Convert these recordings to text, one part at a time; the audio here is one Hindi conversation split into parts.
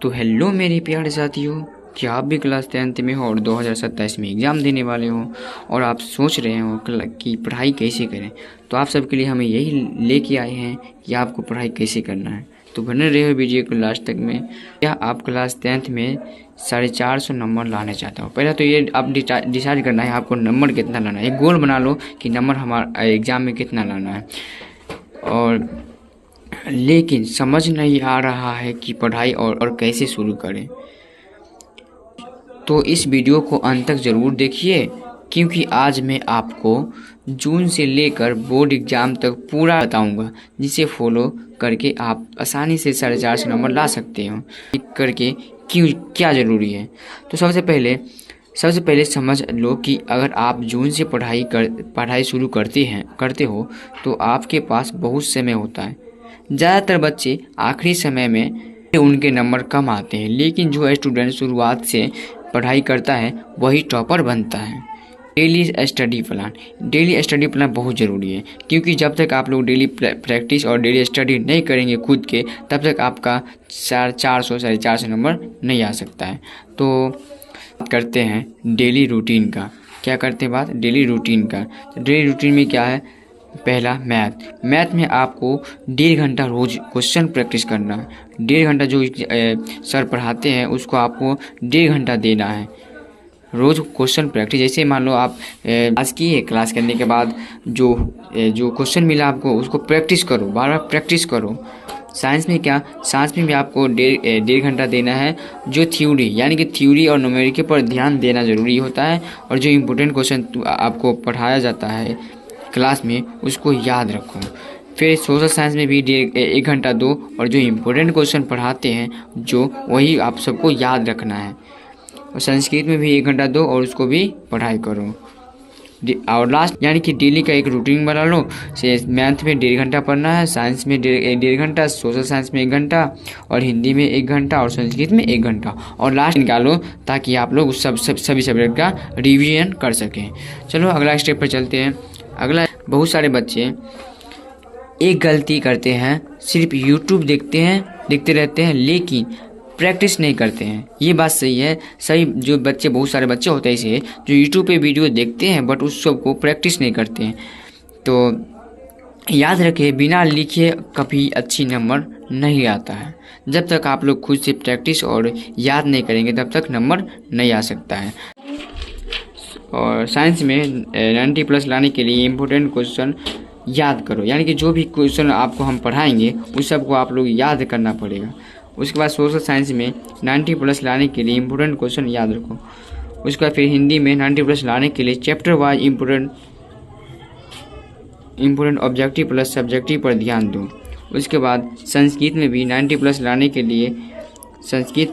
तो हेलो मेरे प्यारे साथियों, क्या आप भी क्लास 10th में हो और 2027 में एग्ज़ाम देने वाले हो और आप सोच रहे हो कि पढ़ाई कैसे करें। तो आप सबके लिए हमें यही लेके आए हैं कि आपको पढ़ाई कैसे करना है। तो बने रहे हो वीडियो को लास्ट तक में। क्या आप क्लास 10th में 450 नंबर लाने चाहते हो? पहले तो ये आप डिसाइड करना है आपको नंबर कितना लाना है। एक गोल बना लो कि नंबर हमारा एग्ज़ाम में कितना लाना है। और लेकिन समझ नहीं आ रहा है कि पढ़ाई और कैसे शुरू करें। तो इस वीडियो को अंत तक ज़रूर देखिए, क्योंकि आज मैं आपको जून से लेकर बोर्ड एग्ज़ाम तक पूरा बताऊंगा, जिसे फॉलो करके आप आसानी से 450 नंबर ला सकते हो। करके क्यों क्या ज़रूरी है। तो सबसे पहले समझ लो कि अगर आप जून से पढ़ाई शुरू करते हो तो आपके पास बहुत समय होता है। ज़्यादातर बच्चे आखिरी समय में उनके नंबर कम आते हैं, लेकिन जो स्टूडेंट शुरुआत से पढ़ाई करता है वही टॉपर बनता है। डेली स्टडी प्लान बहुत ज़रूरी है, क्योंकि जब तक आप लोग डेली प्रैक्टिस और डेली स्टडी नहीं करेंगे खुद के, तब तक आपका 450 नंबर नहीं आ सकता है। तो बात करते हैं डेली रूटीन का। क्या करते हैं बात? डेली रूटीन का। तो डेली रूटीन में क्या है? पहला मैथ में आपको 1.5 घंटा रोज़ क्वेश्चन प्रैक्टिस करना है। 1.5 घंटा जो सर पढ़ाते हैं उसको आपको 1.5 घंटा देना है रोज़ क्वेश्चन प्रैक्टिस। जैसे मान लो आप क्लास की है, क्लास करने के बाद जो क्वेश्चन मिला आपको उसको प्रैक्टिस करो, बार प्रैक्टिस करो। साइंस में भी आपको 1.5 घंटा देना है। जो थ्योरी यानी कि थ्योरी और न्यूमेरिकल पर ध्यान देना ज़रूरी होता है, और जो इम्पोर्टेंट क्वेश्चन आपको पढ़ाया जाता है क्लास में उसको याद रखो। फिर सोशल साइंस में भी 1 घंटा दो, और जो इम्पोर्टेंट क्वेश्चन पढ़ाते हैं जो वही आप सबको याद रखना है। और संस्कृत में भी 1 घंटा दो और उसको भी पढ़ाई करो। और लास्ट यानी कि डेली का एक रूटीन बना लो। मैथ में 1.5 घंटा पढ़ना है, साइंस में 1.5 घंटा, सोशल साइंस में 1 घंटा, और हिंदी में 1 घंटा, और संस्कृत में 1 घंटा। और लास्ट निकालो ताकि आप लोग सभी सब्जेक्ट का रिवीजन कर सकें। चलो अगला स्टेप पर चलते हैं। अगला, बहुत सारे बच्चे एक गलती करते हैं, सिर्फ यूट्यूब देखते रहते हैं, लेकिन प्रैक्टिस नहीं करते हैं। ये बात सही है। सही जो बच्चे, बहुत सारे बच्चे होते हैं ऐसे जो यूट्यूब पे वीडियो देखते हैं बट उस सब को प्रैक्टिस नहीं करते हैं। तो याद रखें, बिना लिखे कभी अच्छी नंबर नहीं आता है। जब तक आप लोग खुद से प्रैक्टिस और याद नहीं करेंगे तब तक नंबर नहीं आ सकता है। और साइंस में 90+ लाने के लिए इम्पोर्टेंट क्वेश्चन याद करो, यानी कि जो भी क्वेश्चन आपको हम पढ़ाएंगे उस सब को आप लोग याद करना पड़ेगा। उसके बाद सोशल साइंस में 90+ लाने के लिए इम्पोर्टेंट क्वेश्चन याद रखो। उसके बाद फिर हिंदी में 90+ लाने के लिए chapter wise important objective plus subjective पर ध्यान दो। उसके बाद संस्कृत में भी 90+ लाने के लिए संस्कृत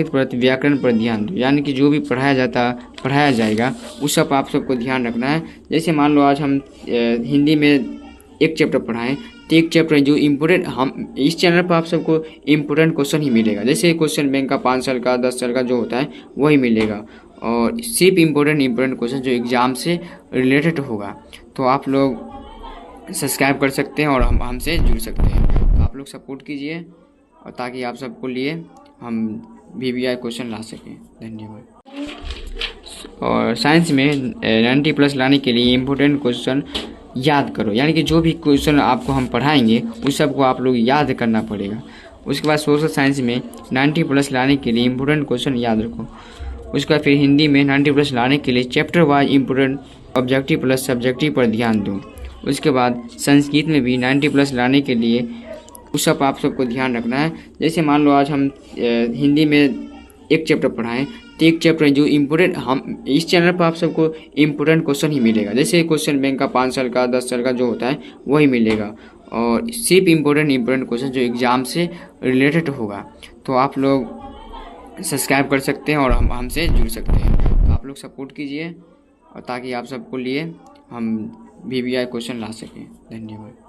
पर व्याकरण पर ध्यान दो, यानी कि जो भी पढ़ाया जाएगा उस सब आप सबको ध्यान रखना है। जैसे मान लो आज हम हिंदी में एक चैप्टर पढ़ाएं, तो एक चैप्टर जो इम्पोर्टेंट, हम इस चैनल पर आप सबको इम्पोर्टेंट क्वेश्चन ही मिलेगा। जैसे क्वेश्चन बैंक का 5 साल का 10 साल का जो होता है वही मिलेगा, और सिर्फ इम्पोर्टेंट क्वेश्चन जो एग्ज़ाम से रिलेटेड होगा। तो आप लोग सब्सक्राइब कर सकते हैं और हमसे जुड़ सकते हैं। तो आप लोग सपोर्ट कीजिए, और ताकि आप सबको लिए हम VVI क्वेश्चन ला सकें। धन्यवाद। और साइंस में 90+ लाने के लिए इम्पोर्टेंट क्वेश्चन याद करो, यानी कि जो भी क्वेश्चन आपको हम पढ़ाएंगे उस सब को आप लोग याद करना पड़ेगा। उसके बाद सोशल साइंस में 90+ लाने के लिए इम्पोर्टेंट क्वेश्चन याद रखो। उसके बाद फिर हिंदी में 90+ लाने के लिए chapter wise important objective plus subjective पर ध्यान दो। उसके बाद संस्कृत में भी 90+ लाने के लिए उस सब आप सबको ध्यान रखना है। जैसे मान लो आज हम हिंदी में एक चैप्टर पढ़ाएं, तो एक चैप्टर जो इम्पोर्टेंट, हम इस चैनल पर आप सबको इम्पोर्टेंट क्वेश्चन ही मिलेगा। जैसे क्वेश्चन बैंक का 5 साल का 10 साल का जो होता है वही मिलेगा, और सिर्फ इम्पोर्टेंट क्वेश्चन जो एग्ज़ाम से रिलेटेड होगा। तो आप लोग सब्सक्राइब कर सकते हैं और हमसे जुड़ सकते हैं। तो आप लोग सपोर्ट कीजिए, और ताकि आप सबको लिए हम VVI क्वेश्चन ला सकें। धन्यवाद।